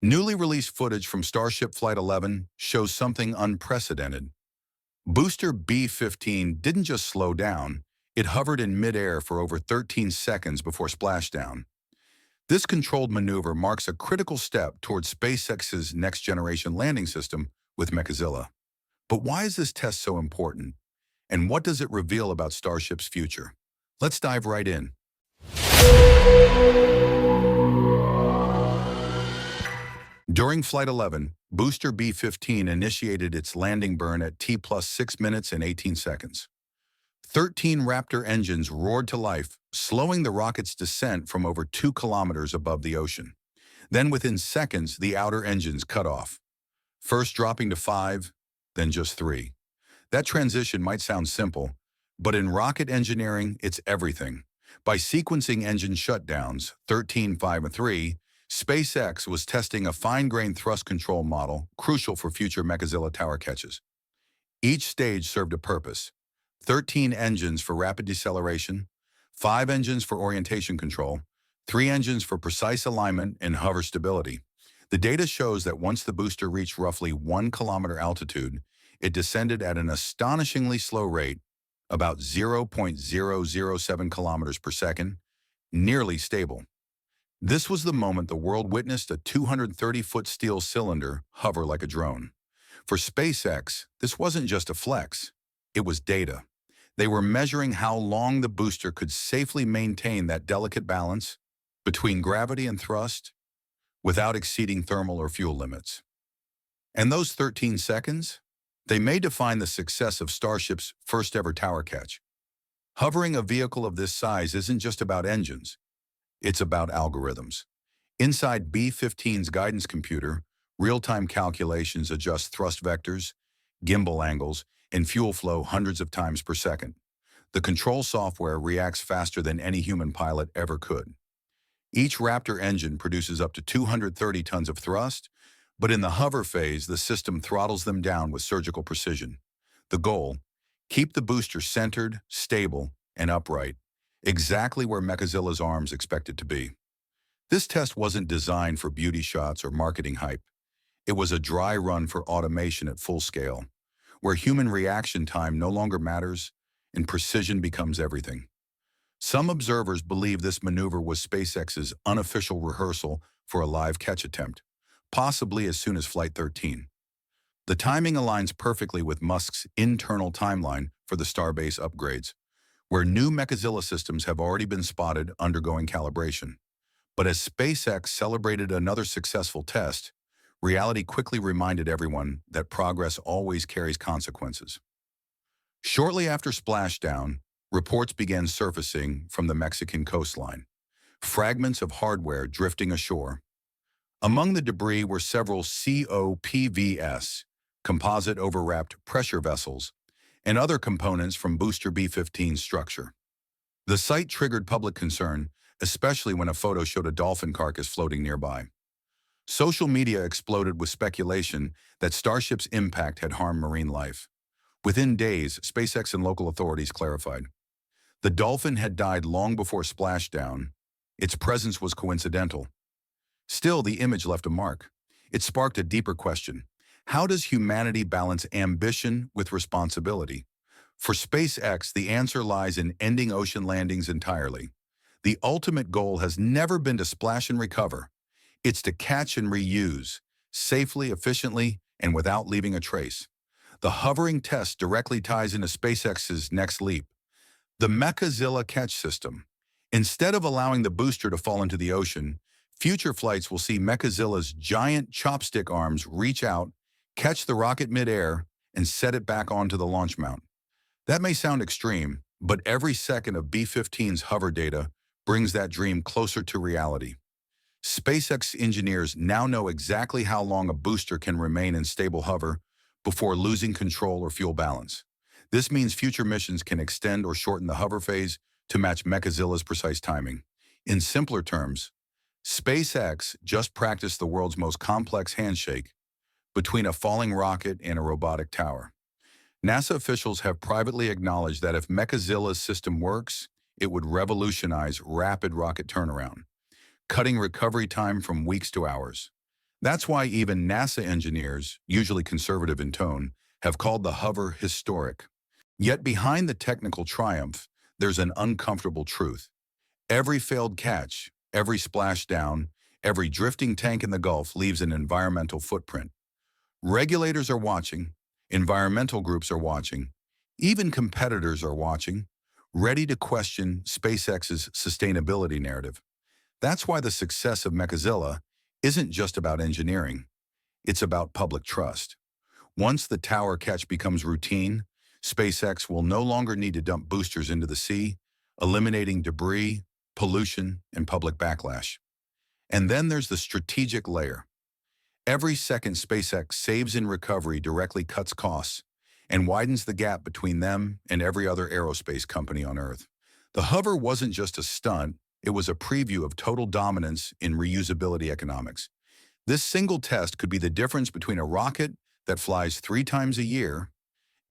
Newly released footage from Starship Flight 11 shows something unprecedented. Booster B-15 didn't just slow down, it hovered in midair for over 13 seconds before splashdown. This controlled maneuver marks a critical step towards SpaceX's next-generation landing system with Mechazilla. But why is this test so important? And what does it reveal about Starship's future? Let's dive right in. During Flight 11, Booster B-15 initiated its landing burn at T plus 6 minutes and 18 seconds. 13 Raptor engines roared to life, slowing the rocket's descent from over 2 kilometers above the ocean. Then within seconds, the outer engines cut off, first dropping to 5, then just 3. That transition might sound simple, but in rocket engineering, it's everything. By sequencing engine shutdowns, 13, 5, and 3, SpaceX was testing a fine-grained thrust control model crucial for future Mechazilla tower catches. Each stage served a purpose: 13 engines for rapid deceleration, 5 engines for orientation control, 3 engines for precise alignment and hover stability. The data shows that once the booster reached roughly 1 kilometer altitude, it descended at an astonishingly slow rate, about 0.007 kilometers per second, nearly stable. This was the moment the world witnessed a 230-foot steel cylinder hover like a drone. For SpaceX, this wasn't just a flex, it was data. They were measuring how long the booster could safely maintain that delicate balance between gravity and thrust without exceeding thermal or fuel limits. And those 13 seconds? They may define the success of Starship's first-ever tower catch. Hovering a vehicle of this size isn't just about engines. It's about algorithms. Inside B-15's guidance computer, real-time calculations adjust thrust vectors, gimbal angles, and fuel flow hundreds of times per second. The control software reacts faster than any human pilot ever could. Each Raptor engine produces up to 230 tons of thrust, but in the hover phase, the system throttles them down with surgical precision. The goal: keep the booster centered, stable, and upright, exactly where Mechazilla's arms expect it to be. This test wasn't designed for beauty shots or marketing hype. It was a dry run for automation at full scale, where human reaction time no longer matters and precision becomes everything. Some observers believe this maneuver was SpaceX's unofficial rehearsal for a live catch attempt, possibly as soon as Flight 13. The timing aligns perfectly with Musk's internal timeline for the Starbase upgrades, where new Mechazilla systems have already been spotted undergoing calibration. But as SpaceX celebrated another successful test, reality quickly reminded everyone that progress always carries consequences. Shortly after splashdown, reports began surfacing from the Mexican coastline, fragments of hardware drifting ashore. Among the debris were several COPVS, composite overwrapped pressure vessels, and other components from Booster B-15's structure. The sight triggered public concern, especially when a photo showed a dolphin carcass floating nearby. Social media exploded with speculation that Starship's impact had harmed marine life. Within days, SpaceX and local authorities clarified. The dolphin had died long before splashdown. Its presence was coincidental. Still, the image left a mark. It sparked a deeper question. How does humanity balance ambition with responsibility? For SpaceX, the answer lies in ending ocean landings entirely. The ultimate goal has never been to splash and recover. It's to catch and reuse, safely, efficiently, and without leaving a trace. The hovering test directly ties into SpaceX's next leap: the Mechazilla catch system. Instead of allowing the booster to fall into the ocean, future flights will see Mechazilla's giant chopstick arms reach out, catch the rocket midair, and set it back onto the launch mount. That may sound extreme, but every second of B-15's hover data brings that dream closer to reality. SpaceX engineers now know exactly how long a booster can remain in stable hover before losing control or fuel balance. This means future missions can extend or shorten the hover phase to match Mechazilla's precise timing. In simpler terms, SpaceX just practiced the world's most complex handshake between a falling rocket and a robotic tower. NASA officials have privately acknowledged that if Mechazilla's system works, it would revolutionize rapid rocket turnaround, cutting recovery time from weeks to hours. That's why even NASA engineers, usually conservative in tone, have called the hover historic. Yet behind the technical triumph, there's an uncomfortable truth. Every failed catch, every splashdown, every drifting tank in the Gulf leaves an environmental footprint. Regulators are watching, environmental groups are watching, even competitors are watching, ready to question SpaceX's sustainability narrative. That's why the success of Mechazilla isn't just about engineering, it's about public trust. Once the tower catch becomes routine, SpaceX will no longer need to dump boosters into the sea, eliminating debris, pollution, and public backlash. And then there's the strategic layer. Every second SpaceX saves in recovery directly cuts costs and widens the gap between them and every other aerospace company on Earth. The hover wasn't just a stunt, it was a preview of total dominance in reusability economics. This single test could be the difference between a rocket that flies 3 times a year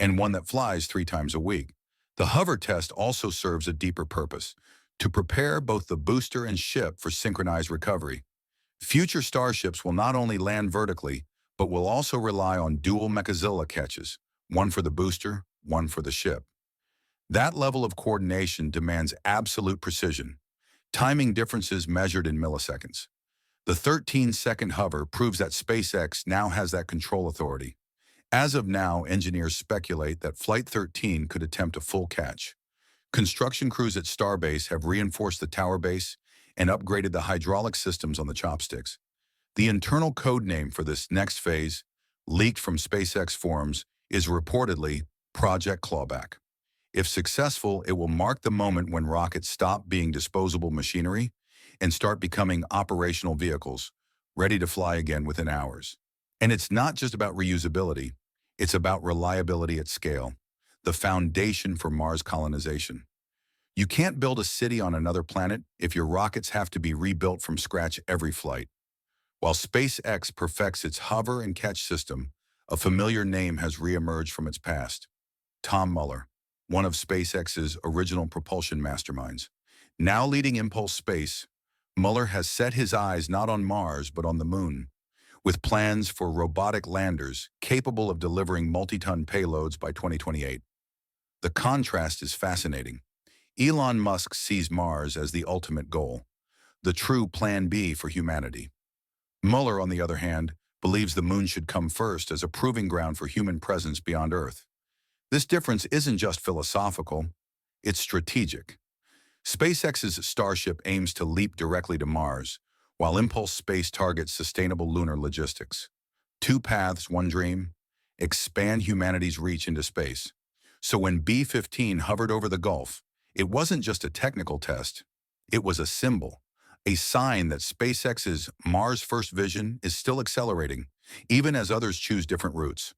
and one that flies 3 times a week. The hover test also serves a deeper purpose, to prepare both the booster and ship for synchronized recovery. Future Starships will not only land vertically, but will also rely on dual Mechazilla catches, one for the booster, one for the ship. That level of coordination demands absolute precision, timing differences measured in milliseconds. The 13-second hover proves that SpaceX now has that control authority. As of now, engineers speculate that Flight 13 could attempt a full catch. Construction crews at Starbase have reinforced the tower base and upgraded the hydraulic systems on the chopsticks. The internal code name for this next phase, leaked from SpaceX forums, is reportedly Project Clawback. If successful, it will mark the moment when rockets stop being disposable machinery and start becoming operational vehicles, ready to fly again within hours. And it's not just about reusability, it's about reliability at scale, the foundation for Mars colonization. You can't build a city on another planet if your rockets have to be rebuilt from scratch every flight. While SpaceX perfects its hover and catch system, a familiar name has reemerged from its past. Tom Mueller, one of SpaceX's original propulsion masterminds. Now leading Impulse Space, Mueller has set his eyes not on Mars but on the Moon, with plans for robotic landers capable of delivering multi-ton payloads by 2028. The contrast is fascinating. Elon Musk sees Mars as the ultimate goal, the true Plan B for humanity. Mueller, on the other hand, believes the Moon should come first as a proving ground for human presence beyond Earth. This difference isn't just philosophical, it's strategic. SpaceX's Starship aims to leap directly to Mars, while Impulse Space targets sustainable lunar logistics. 2 paths, 1 dream, expand humanity's reach into space. So when B-15 hovered over the Gulf, it wasn't just a technical test, it was a symbol, a sign that SpaceX's Mars-first vision is still accelerating, even as others choose different routes.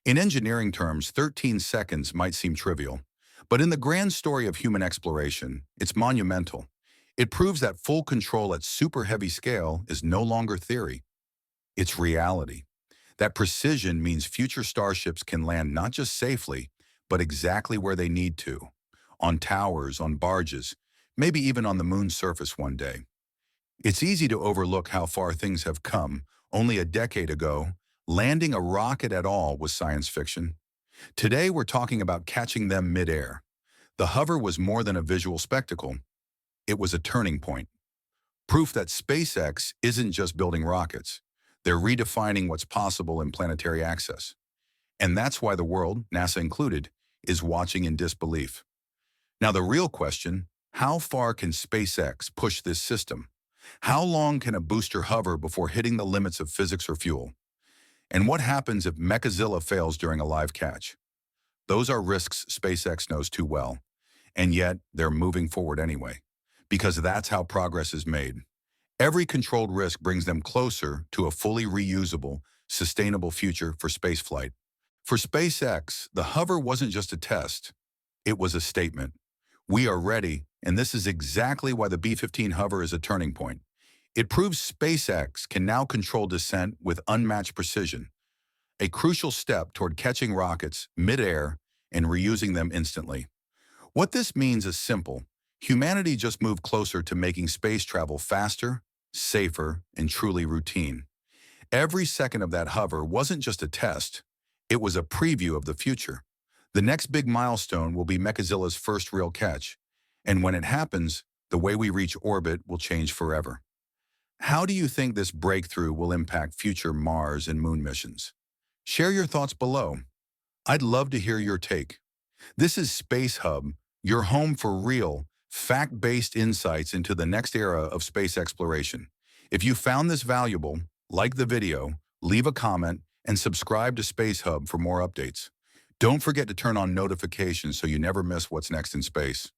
In engineering terms, 13 seconds might seem trivial, but in the grand story of human exploration, it's monumental. It proves that full control at super heavy scale is no longer theory, it's reality. That precision means future starships can land not just safely, but exactly where they need to. On towers, on barges, maybe even on the Moon's surface one day. It's easy to overlook how far things have come. Only a decade ago, landing a rocket at all was science fiction. Today, we're talking about catching them mid-air. The hover was more than a visual spectacle. It was a turning point. Proof that SpaceX isn't just building rockets. They're redefining what's possible in planetary access. And that's why the world, NASA included, is watching in disbelief. Now the real question, how far can SpaceX push this system? How long can a booster hover before hitting the limits of physics or fuel? And what happens if Mechazilla fails during a live catch? Those are risks SpaceX knows too well, and yet they're moving forward anyway, because that's how progress is made. Every controlled risk brings them closer to a fully reusable, sustainable future for spaceflight. For SpaceX, the hover wasn't just a test, it was a statement. We are ready, and this is exactly why the B-15 hover is a turning point. It proves SpaceX can now control descent with unmatched precision, a crucial step toward catching rockets mid-air and reusing them instantly. What this means is simple. Humanity just moved closer to making space travel faster, safer, and truly routine. Every second of that hover wasn't just a test, it was a preview of the future. The next big milestone will be Mechazilla's first real catch, and when it happens, the way we reach orbit will change forever. How do you think this breakthrough will impact future Mars and Moon missions? Share your thoughts below. I'd love to hear your take. This is Space Hub, your home for real, fact-based insights into the next era of space exploration. If you found this valuable, like the video, leave a comment, and subscribe to Space Hub for more updates. Don't forget to turn on notifications so you never miss what's next in space.